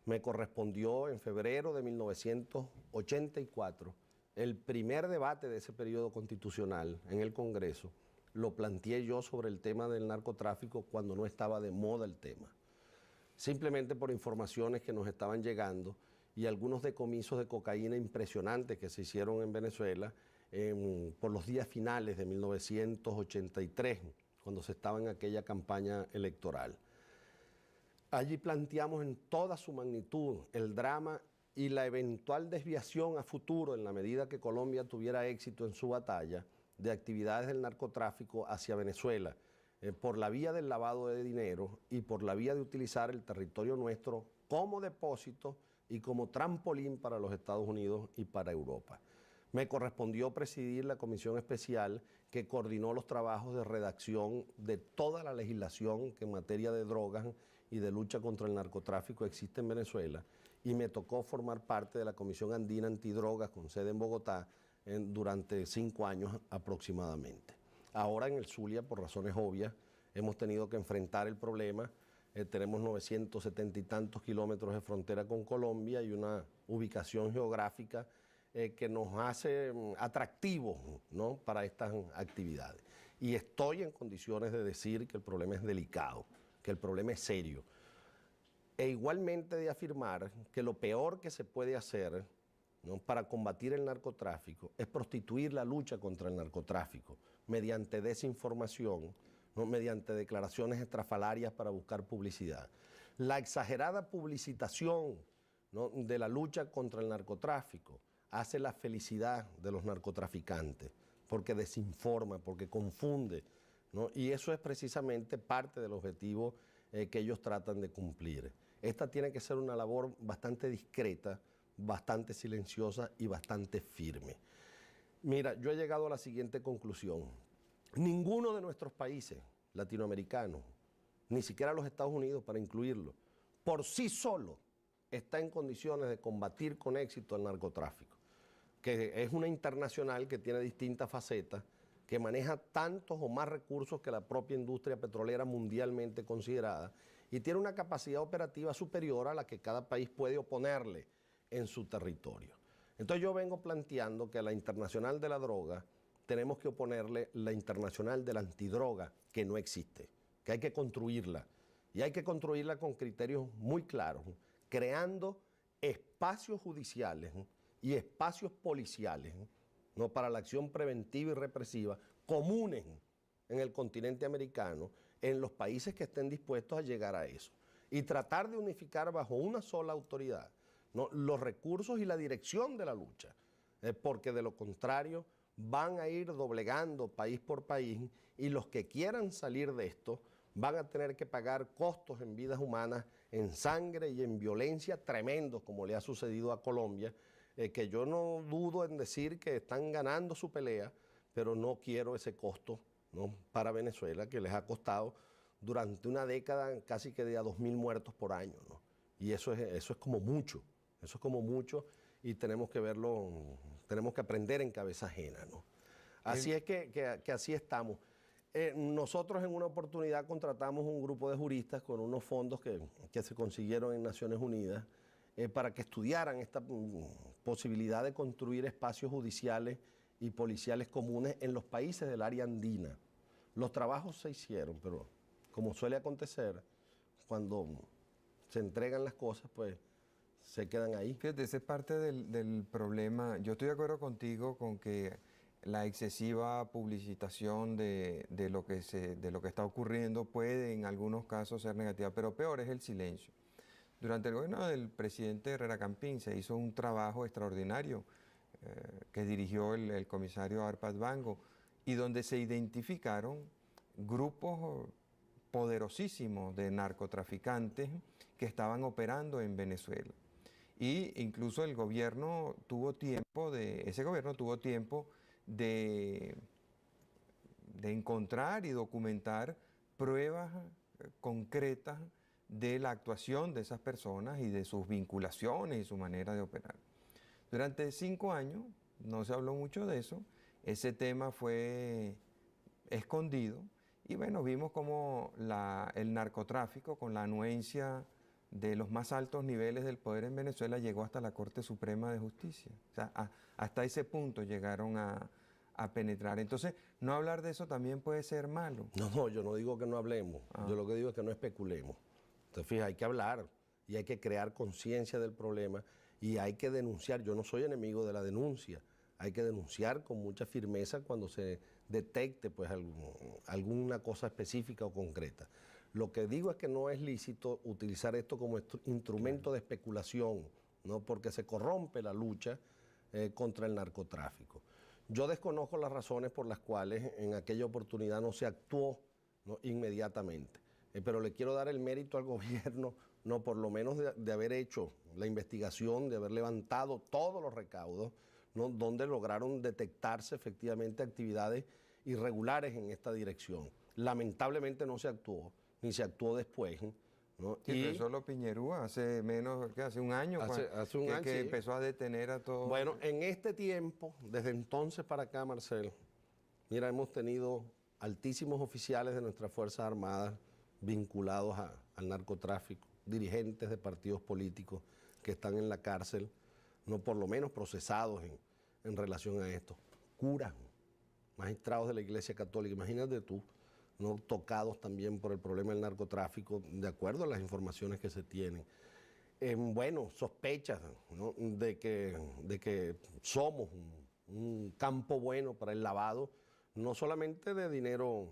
Me correspondió en febrero de 1984 el primer debate de ese periodo constitucional en el Congreso. Lo planteé yo sobre el tema del narcotráfico cuando no estaba de moda el tema. Simplemente por informaciones que nos estaban llegando y algunos decomisos de cocaína impresionantes que se hicieron en Venezuela por los días finales de 1983, cuando se estaba en aquella campaña electoral. Allí planteamos en toda su magnitud el drama y la eventual desviación a futuro, en la medida que Colombia tuviera éxito en su batalla, de actividades del narcotráfico hacia Venezuela, por la vía del lavado de dinero y por la vía de utilizar el territorio nuestro como depósito y como trampolín para los Estados Unidos y para Europa. Me correspondió presidir la comisión especial que coordinó los trabajos de redacción de toda la legislación que en materia de drogas y de lucha contra el narcotráfico existe en Venezuela, y me tocó formar parte de la Comisión Andina Antidrogas con sede en Bogotá durante 5 años aproximadamente. Ahora en el Zulia, por razones obvias, hemos tenido que enfrentar el problema. Tenemos 970 y tantos kilómetros de frontera con Colombia y una ubicación geográfica que nos hace atractivos, ¿no?, para estas actividades. Y estoy en condiciones de decir que el problema es delicado, que el problema es serio. E igualmente de afirmar que lo peor que se puede hacer, ¿no?, para combatir el narcotráfico es prostituir la lucha contra el narcotráfico mediante desinformación, ¿no?, mediante declaraciones estrafalarias para buscar publicidad. La exagerada publicitación, ¿no?, de la lucha contra el narcotráfico hace la felicidad de los narcotraficantes, porque desinforma, porque confunde, ¿no? Y eso es precisamente parte del objetivo que ellos tratan de cumplir. Esta tiene que ser una labor bastante discreta, bastante silenciosa y bastante firme. Mira, yo he llegado a la siguiente conclusión. Ninguno de nuestros países latinoamericanos, ni siquiera los Estados Unidos para incluirlo, por sí solo está en condiciones de combatir con éxito el narcotráfico, que es una internacional que tiene distintas facetas, que maneja tantos o más recursos que la propia industria petrolera mundialmente considerada y tiene una capacidad operativa superior a la que cada país puede oponerle en su territorio. Entonces yo vengo planteando que a la internacional de la droga tenemos que oponerle la internacional de la antidroga, que no existe, que hay que construirla. Y hay que construirla con criterios muy claros, creando espacios judiciales y espacios policiales, ¿no?, para la acción preventiva y represiva comunes en el continente americano, en los países que estén dispuestos a llegar a eso. Y tratar de unificar bajo una sola autoridad, ¿no?, los recursos y la dirección de la lucha, porque de lo contrario van a ir doblegando país por país y los que quieran salir de esto van a tener que pagar costos en vidas humanas, en sangre y en violencia tremendos, como le ha sucedido a Colombia, que yo no dudo en decir que están ganando su pelea, pero no quiero ese costo, ¿no?, para Venezuela, que les ha costado durante una década casi que de a 2.000 muertos por año, ¿no? Y eso es como mucho, y tenemos que verlo, tenemos que aprender en cabeza ajena, ¿no? Así es que así estamos. Nosotros en una oportunidad contratamos un grupo de juristas con unos fondos que se consiguieron en Naciones Unidas para que estudiaran esta posibilidad de construir espacios judiciales y policiales comunes en los países del área andina. Los trabajos se hicieron, pero como suele acontecer, cuando se entregan las cosas, pues se quedan ahí. Fíjate, esa es parte del problema. Yo estoy de acuerdo contigo con que la excesiva publicitación de lo que está ocurriendo puede en algunos casos ser negativa, pero peor es el silencio. Durante el gobierno del presidente Herrera Campín se hizo un trabajo extraordinario que dirigió el comisario Arpad Bango y donde se identificaron grupos poderosísimos de narcotraficantes que estaban operando en Venezuela. Y incluso ese gobierno tuvo tiempo de encontrar y documentar pruebas concretas de la actuación de esas personas y de sus vinculaciones y su manera de operar. Durante 5 años no se habló mucho de eso, ese tema fue escondido y bueno, vimos como el narcotráfico con la anuencia de los más altos niveles del poder en Venezuela llegó hasta la Corte Suprema de Justicia. O sea, hasta ese punto llegaron a penetrar. Entonces, no hablar de eso también puede ser malo. No, yo no digo que no hablemos, yo lo que digo es que no especulemos. Entonces, fíjate, hay que hablar y hay que crear conciencia del problema y hay que denunciar. Yo no soy enemigo de la denuncia, hay que denunciar con mucha firmeza cuando se detecte pues alguna cosa específica o concreta. Lo que digo es que no es lícito utilizar esto como instrumento de especulación, ¿no?, porque se corrompe la lucha contra el narcotráfico. Yo desconozco las razones por las cuales en aquella oportunidad no se actuó, ¿no?, inmediatamente, pero le quiero dar el mérito al gobierno, no, por lo menos de haber hecho la investigación, de haber levantado todos los recaudos, ¿no?, donde lograron detectarse efectivamente actividades irregulares en esta dirección. Lamentablemente no se actuó, ni se actuó después, ¿no? Sí, pero solo Piñerúa hace menos, ¿qué? Hace un año, hace un año, que sí, empezó a detener a todos. Bueno, en este tiempo, desde entonces para acá, Marcelo, mira, hemos tenido altísimos oficiales de nuestras Fuerzas Armadas vinculados al narcotráfico, dirigentes de partidos políticos que están en la cárcel, no, por lo menos procesados en relación a esto. Curas, magistrados de la Iglesia Católica, imagínate tú, ¿no?, tocados también por el problema del narcotráfico, de acuerdo a las informaciones que se tienen. Bueno, sospechas, ¿no?, de que somos un campo bueno para el lavado, no solamente de dinero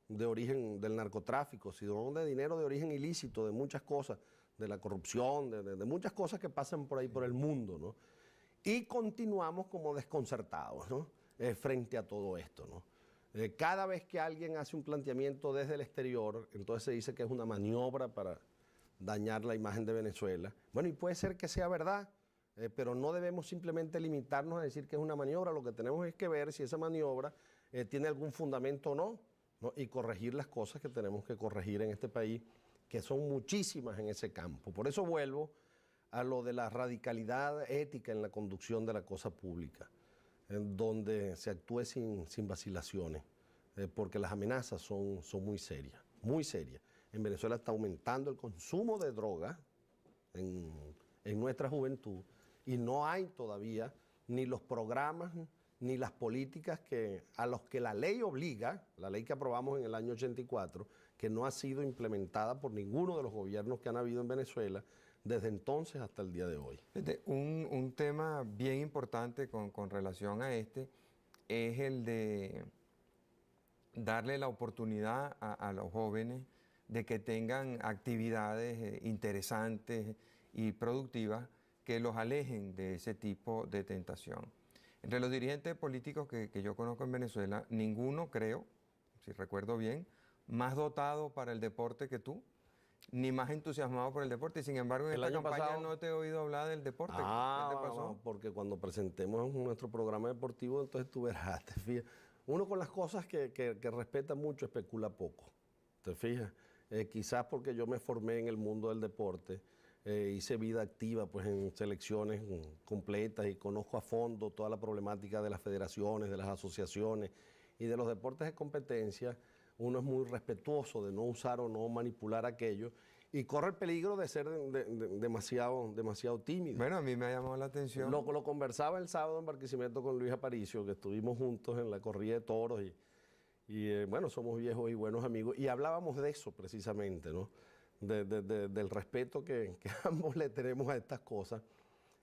de origen del narcotráfico, sino de dinero de origen ilícito, de muchas cosas, de la corrupción, de muchas cosas que pasan por ahí por el mundo, ¿no? Y continuamos como desconcertados, ¿no?, frente a todo esto, ¿no? Cada vez que alguien hace un planteamiento desde el exterior, entonces se dice que es una maniobra para dañar la imagen de Venezuela. Bueno, y puede ser que sea verdad, pero no debemos simplemente limitarnos a decir que es una maniobra. Lo que tenemos es que ver si esa maniobra tiene algún fundamento o no, ¿no?, y corregir las cosas que tenemos que corregir en este país, que son muchísimas en ese campo. Por eso vuelvo a lo de la radicalidad ética en la conducción de la cosa pública, en donde se actúe sin vacilaciones, porque las amenazas son muy serias, muy serias. En Venezuela está aumentando el consumo de droga en nuestra juventud y no hay todavía ni los programas, ni las políticas a los que la ley obliga, la ley que aprobamos en el año 84, que no ha sido implementada por ninguno de los gobiernos que han habido en Venezuela desde entonces hasta el día de hoy. Un tema bien importante con relación a este es el de darle la oportunidad a los jóvenes de que tengan actividades interesantes y productivas que los alejen de ese tipo de tentación. Entre los dirigentes políticos que yo conozco en Venezuela, ninguno, creo, si recuerdo bien, más dotado para el deporte que tú, ni más entusiasmado por el deporte. Y sin embargo, en esta campaña no te he oído hablar del deporte. ¿Qué te pasó? Porque cuando presentemos nuestro programa deportivo, entonces tú verás, te fijas. Uno con las cosas que respeta mucho especula poco, ¿te fijas? Quizás porque yo me formé en el mundo del deporte, hice vida activa pues, en selecciones completas y conozco a fondo toda la problemática de las federaciones, de las asociaciones y de los deportes de competencia. Uno es muy respetuoso de no usar o no manipular aquello y corre el peligro de ser demasiado tímido. Bueno, a mí me ha llamado la atención. Lo conversaba el sábado en Barquisimeto con Luis Aparicio, que estuvimos juntos en la corrida de toros y bueno, somos viejos y buenos amigos y hablábamos de eso precisamente, ¿no? Del respeto que ambos le tenemos a estas cosas.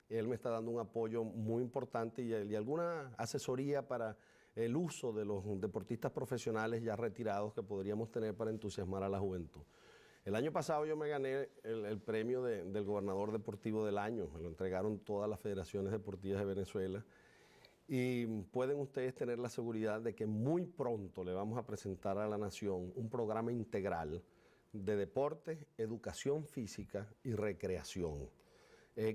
Él me está dando un apoyo muy importante y alguna asesoría para el uso de los deportistas profesionales ya retirados que podríamos tener para entusiasmar a la juventud. El año pasado yo me gané el premio del gobernador deportivo del año, me lo entregaron todas las federaciones deportivas de Venezuela y pueden ustedes tener la seguridad de que muy pronto le vamos a presentar a la nación un programa integral de deporte, educación física y recreación,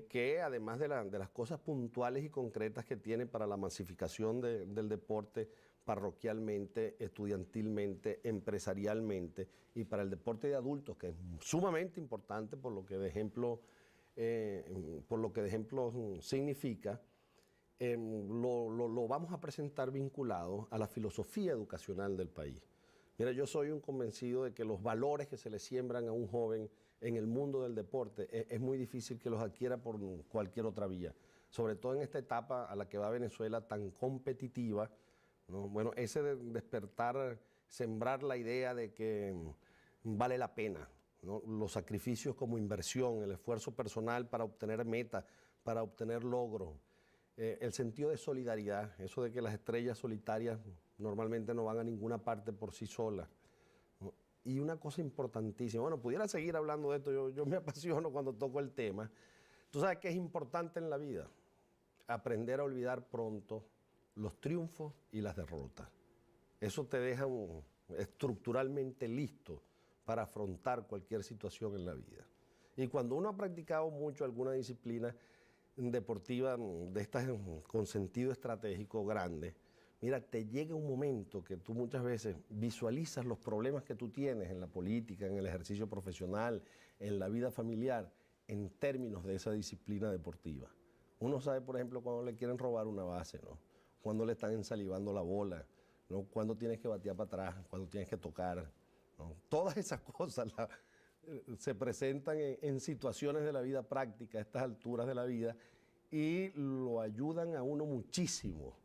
que además de las cosas puntuales y concretas que tiene para la masificación del deporte parroquialmente, estudiantilmente, empresarialmente y para el deporte de adultos, que es sumamente importante por lo que de ejemplo significa, lo vamos a presentar vinculado a la filosofía educacional del país. Mira, yo soy un convencido de que los valores que se le siembran a un joven en el mundo del deporte es muy difícil que los adquiera por cualquier otra vía, sobre todo en esta etapa a la que va Venezuela tan competitiva, ¿no? Bueno, ese de despertar, sembrar la idea de que vale la pena, ¿no? Los sacrificios como inversión, el esfuerzo personal para obtener metas, para obtener logros, el sentido de solidaridad, eso de que las estrellas solitarias normalmente no van a ninguna parte por sí solas, ¿no? Y una cosa importantísima, bueno, pudiera seguir hablando de esto, yo me apasiono cuando toco el tema. Tú sabes que es importante en la vida aprender a olvidar pronto los triunfos y las derrotas. Eso te deja estructuralmente listo para afrontar cualquier situación en la vida. Y cuando uno ha practicado mucho alguna disciplina deportiva de estas con sentido estratégico grande, mira, te llega un momento que tú muchas veces visualizas los problemas que tú tienes en la política, en el ejercicio profesional, en la vida familiar, en términos de esa disciplina deportiva. Uno sabe, por ejemplo, cuando le quieren robar una base, ¿no? Cuando le están ensalivando la bola, ¿no? Cuando tienes que batear para atrás, cuando tienes que tocar, ¿no? Todas esas cosas se presentan en situaciones de la vida práctica, a estas alturas de la vida, y lo ayudan a uno muchísimo,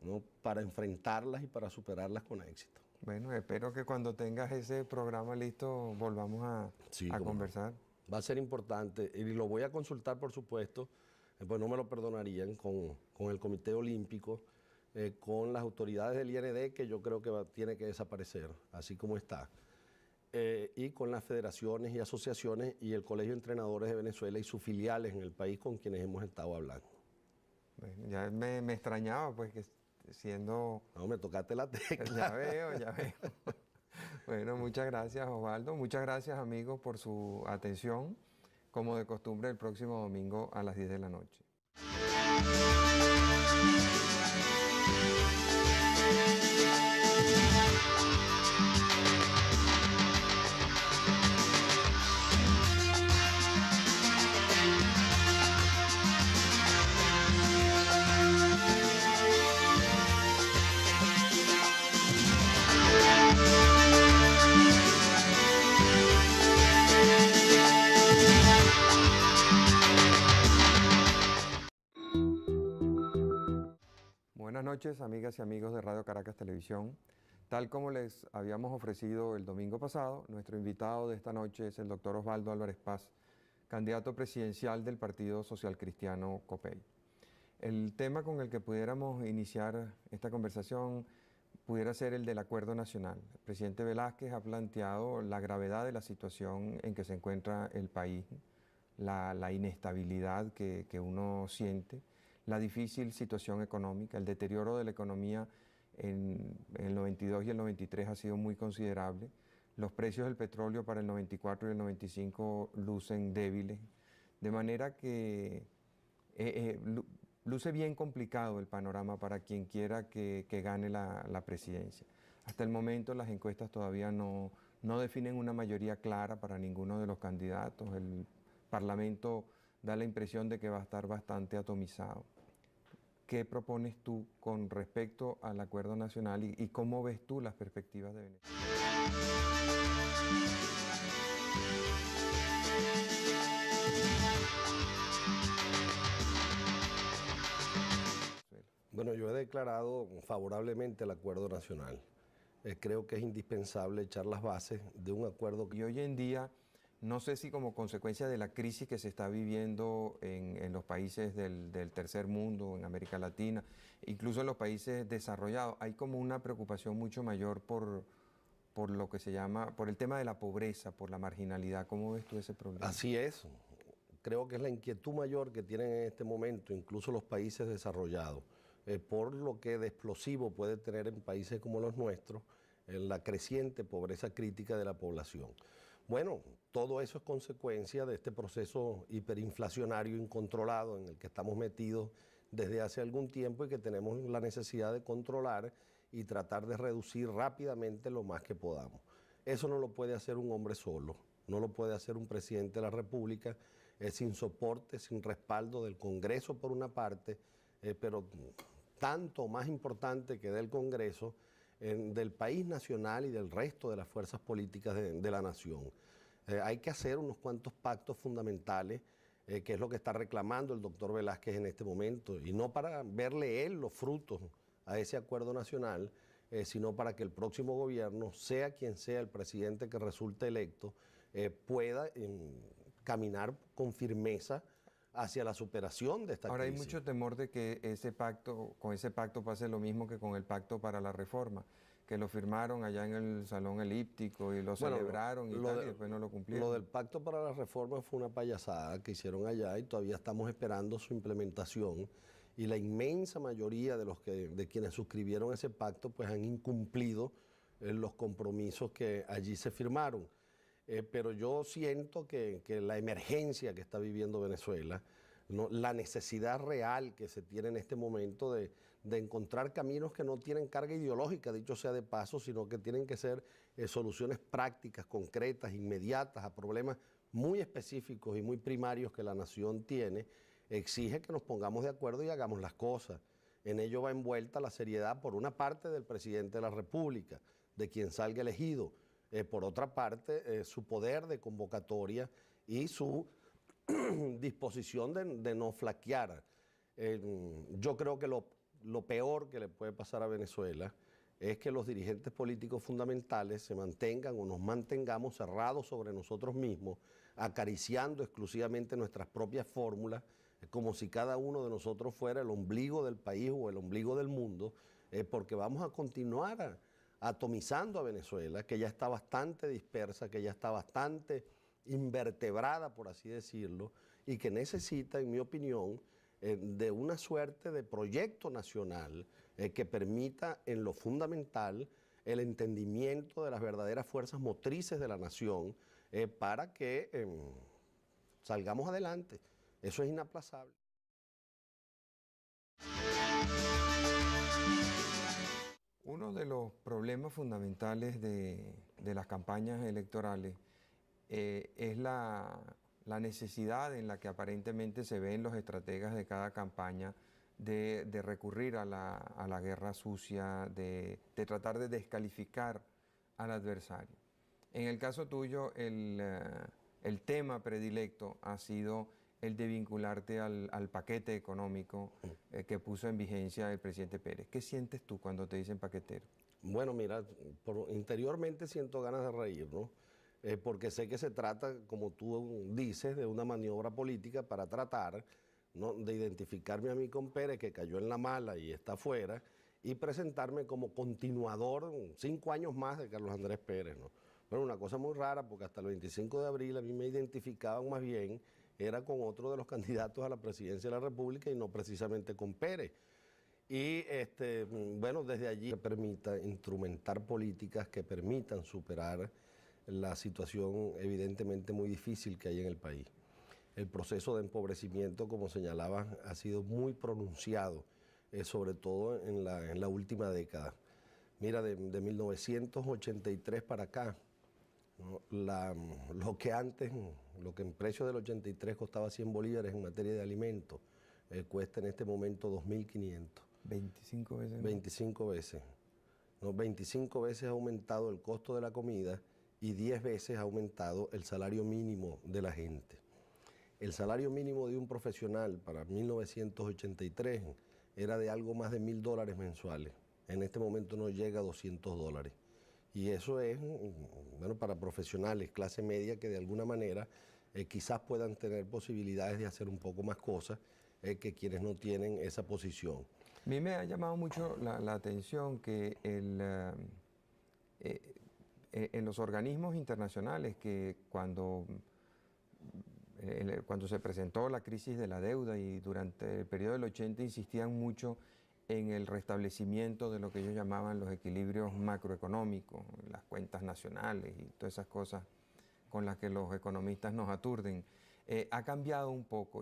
¿no? Para enfrentarlas y para superarlas con éxito. Bueno, espero que cuando tengas ese programa listo volvamos a conversar. Va a ser importante y lo voy a consultar, por supuesto, pues no me lo perdonarían, con el Comité Olímpico, con las autoridades del IND, que yo creo que tiene que desaparecer, así como está, y con las federaciones y asociaciones y el Colegio de Entrenadores de Venezuela y sus filiales en el país con quienes hemos estado hablando. Bueno, ya me extrañaba, pues, que siendo... No, me tocaste la tecla. Ya veo. Bueno, muchas gracias, Osvaldo. Muchas gracias, amigos, por su atención. Como de costumbre, el próximo domingo a las 10 de la noche. noches, amigas y amigos de Radio Caracas Televisión. Tal como les habíamos ofrecido el domingo pasado, nuestro invitado de esta noche es el doctor Osvaldo Álvarez Paz, candidato presidencial del Partido Social Cristiano COPEI. El tema con el que pudiéramos iniciar esta conversación pudiera ser el del acuerdo nacional. El presidente Velázquez ha planteado la gravedad de la situación en que se encuentra el país, la inestabilidad que uno siente, la difícil situación económica, el deterioro de la economía en el 92 y el 93 ha sido muy considerable. Los precios del petróleo para el 94 y el 95 lucen débiles, de manera que luce bien complicado el panorama para quien quiera que gane la presidencia. Hasta el momento las encuestas todavía no definen una mayoría clara para ninguno de los candidatos. El Parlamento da la impresión de que va a estar bastante atomizado. ¿Qué propones tú con respecto al acuerdo nacional y cómo ves tú las perspectivas de Venezuela? Bueno, yo he declarado favorablemente el acuerdo nacional. Creo que es indispensable echar las bases de un acuerdo. Y hoy en día, no sé si como consecuencia de la crisis que se está viviendo en los países del tercer mundo, en América Latina, incluso en los países desarrollados, hay como una preocupación mucho mayor por lo que se llama, por el tema de la pobreza, por la marginalidad. ¿Cómo ves tú ese problema? Así es. Creo que es la inquietud mayor que tienen en este momento, incluso los países desarrollados, por lo que de explosivo puede tener en países como los nuestros la creciente pobreza crítica de la población. Bueno, todo eso es consecuencia de este proceso hiperinflacionario incontrolado en el que estamos metidos desde hace algún tiempo y que tenemos la necesidad de controlar y tratar de reducir rápidamente lo más que podamos. Eso no lo puede hacer un hombre solo, no lo puede hacer un presidente de la República, sin soporte, sin respaldo del Congreso por una parte, pero tanto más importante que del Congreso, del país nacional y del resto de las fuerzas políticas de la nación. Hay que hacer unos cuantos pactos fundamentales, que es lo que está reclamando el doctor Velázquez en este momento, y no para verle él los frutos a ese acuerdo nacional, sino para que el próximo gobierno, sea quien sea el presidente que resulte electo, pueda caminar con firmeza hacia la superación de esta Ahora crisis. hay mucho temor de que con ese pacto pase lo mismo que con el pacto para la reforma, que lo firmaron allá en el Salón Elíptico y lo celebraron y después no lo cumplieron. Lo del pacto para la reforma fue una payasada que hicieron allá y todavía estamos esperando su implementación, y la inmensa mayoría de quienes suscribieron ese pacto pues han incumplido los compromisos que allí se firmaron. Pero yo siento que la emergencia que está viviendo Venezuela, ¿no?, la necesidad real que se tiene en este momento de encontrar caminos que no tienen carga ideológica, dicho sea de paso, sino que tienen que ser soluciones prácticas, concretas, inmediatas a problemas muy específicos y muy primarios que la nación tiene, exige que nos pongamos de acuerdo y hagamos las cosas. En ello va envuelta la seriedad, por una parte, del presidente de la República, de quien salga elegido, por otra parte, su poder de convocatoria y su disposición de no flaquear. Yo creo que lo peor que le puede pasar a Venezuela es que los dirigentes políticos fundamentales se mantengan o nos mantengamos cerrados sobre nosotros mismos, acariciando exclusivamente nuestras propias fórmulas, como si cada uno de nosotros fuera el ombligo del país o el ombligo del mundo, porque vamos a continuar atomizando a Venezuela, que ya está bastante dispersa, que ya está bastante invertebrada, por así decirlo, y que necesita, en mi opinión, de una suerte de proyecto nacional que permita, en lo fundamental, el entendimiento de las verdaderas fuerzas motrices de la nación para que salgamos adelante. Eso es inaplazable. Uno de los problemas fundamentales de las campañas electorales es la necesidad en la que aparentemente se ven los estrategas de cada campaña de recurrir a la guerra sucia, de tratar de descalificar al adversario. En el caso tuyo, el tema predilecto ha sido el de vincularte al paquete económico que puso en vigencia el presidente Pérez. ¿Qué sientes tú cuando te dicen paquetero? Bueno, mira, interiormente siento ganas de reír, ¿no? Porque sé que se trata, como tú dices, de una maniobra política para tratar, ¿no?, de identificarme a mí con Pérez, que cayó en la mala y está fuera, y presentarme como continuador 5 años más de Carlos Andrés Pérez, ¿no? Bueno, una cosa muy rara, porque hasta el 25 de abril a mí me identificaban más bien, era con otro de los candidatos a la presidencia de la República y no precisamente con Pérez. Y bueno, desde allí se permita instrumentar políticas que permitan superar la situación evidentemente muy difícil que hay en el país. El proceso de empobrecimiento, como señalaba, ha sido muy pronunciado, sobre todo en la última década. Mira, de 1983 para acá, ¿no?, lo que antes, lo que en precio del 83 costaba 100 bolívares en materia de alimentos, cuesta en este momento 2.500. 25 veces. 25 veces. ¿No? 25 veces ha aumentado el costo de la comida y 10 veces ha aumentado el salario mínimo de la gente. El salario mínimo de un profesional para 1983 era de algo más de $1.000 mensuales. En este momento no llega a $200. Y eso es, bueno, para profesionales, clase media, que de alguna manera quizás puedan tener posibilidades de hacer un poco más cosas que quienes no tienen esa posición. A mí me ha llamado mucho la atención que en los organismos internacionales, que cuando se presentó la crisis de la deuda y durante el periodo del 80 insistían mucho en el restablecimiento de lo que ellos llamaban los equilibrios macroeconómicos, las cuentas nacionales y todas esas cosas con las que los economistas nos aturden. Ha cambiado un poco